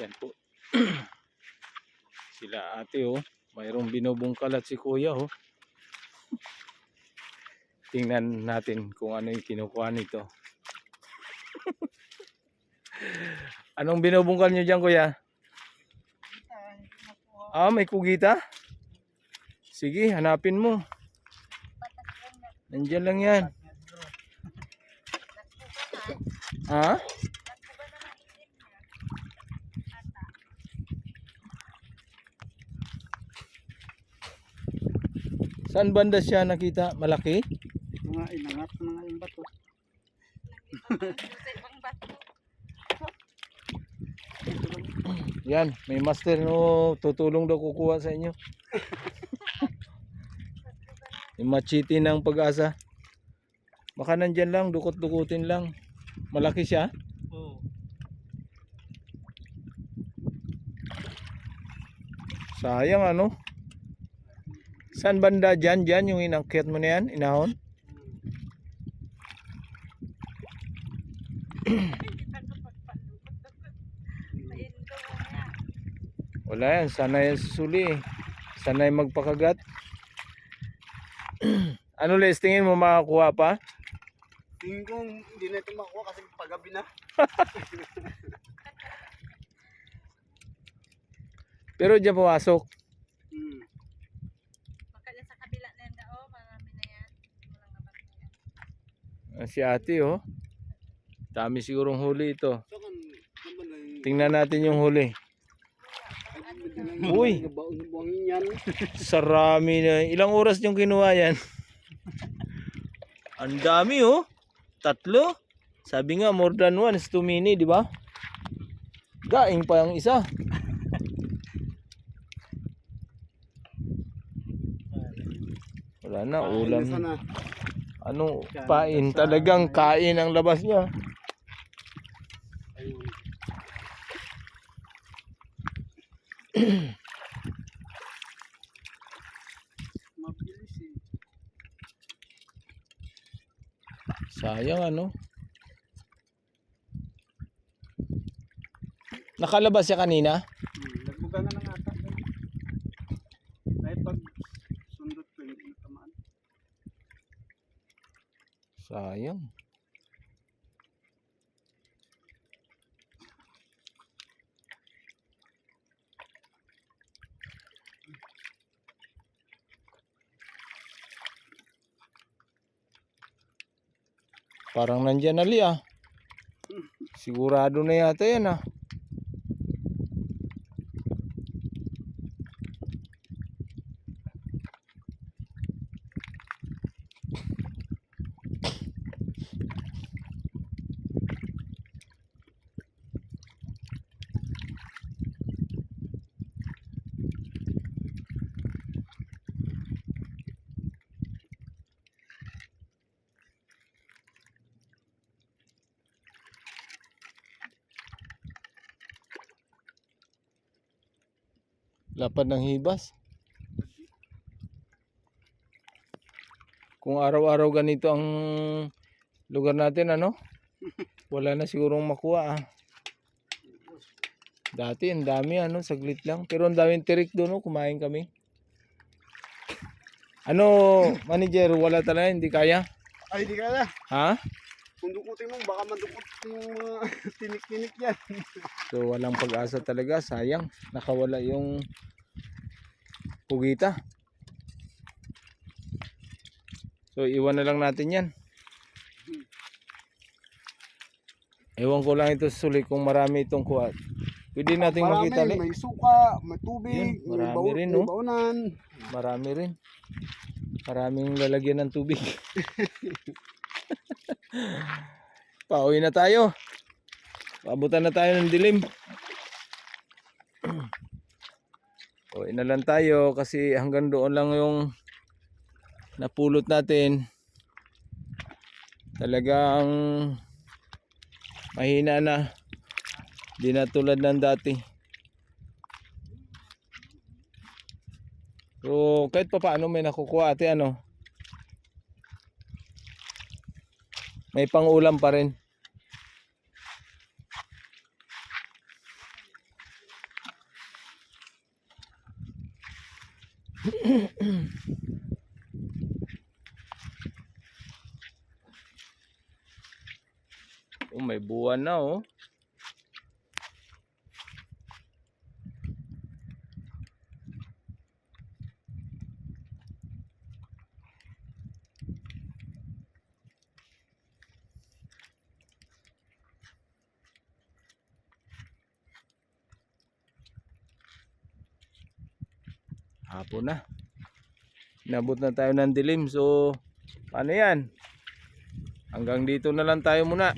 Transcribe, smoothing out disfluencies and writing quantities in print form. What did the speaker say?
Yan po. Sila ate oh. Mayroong binubungkalat si kuya oh. Tingnan natin kung ano yung kinukuha nito. Anong binubungkal nyo dyan kuya? Ah, may kugita? Sige, hanapin mo. Nandiyan lang yan. Ha? Saan banda siya nakita? Malaki? Mga inangat na nga yung bato. Yan, may master no tutulong daw kukuha sa inyo. Yung machete ng Pag-asa. Baka nandyan lang, dukot-dukutin lang. Malaki siya? Oo. Sayang ano? Saan banda dyan? Dyan yung inangkit mo na yan? Inahon? Wala yan, sanay susuli eh. Sanay magpakagat. Ano Les, tingin mo makakuha pa? Tingin ko hindi na ito makuha kasi paggabi na. Pero dyan pumasok. Baka dyan sa kabila na yan daw, marami na yan. Walang nabat na yan. Si ate oh. Dami sigurong huli ito. So kan naman ay Tingnan natin yung huli. Uy! buangin yan. Sarami na. Ilang oras yung kinuha yan? Ang dami oh. 3. Sabi nga more than 1 is 2 mini, di ba? Gaing pa yung isa. Wala na, ulam. Sana. Ano, pain. Talagang kain ang labas niya. Ayun. Mabilis eh. Sayang ano. Nakalabas siya kanina? Nagbuga na ng ata. Dahil pag sundot ko hindi natamaan. Sayang. Parang nandyan na li ah. Sigurado na yata yan ah. Lapad ng hibas. Kung araw-araw ganito ang lugar natin ano, wala na sigurong makuha ah. Dati ang dami ano, saglit lang. Pero ang daming tirik doon no, kumain kami. Ano, manager, wala talaga, hindi kaya? Ay di kaya. Ha? Kung dukutin mo baka madukot yung mga tinik-tinik yan. So walang pag-asa talaga, sayang. Nakawala yung pugita. So iwan na lang natin yan. Ewan ko lang ito sulit kung marami itong kuha. Pwede nating Marami, makita ulit. may suka, may tubig, Yun, marami may rin, may no? baunan. Marami rin. Maraming lalagyan ng tubig. Pauwi na tayo. Pabutan na tayo ng dilim. Uwi na lang tayo kasi hanggang doon lang yung napulot natin. Talagang mahina na. Di na tulad ng dati. So kahit pa paano may nakukuha ate ano. May pang-ulam pa rin. Oh, may buwan na oh. Hapon na. Inabot na tayo ng dilim. So, ano yan? Hanggang dito na lang tayo muna.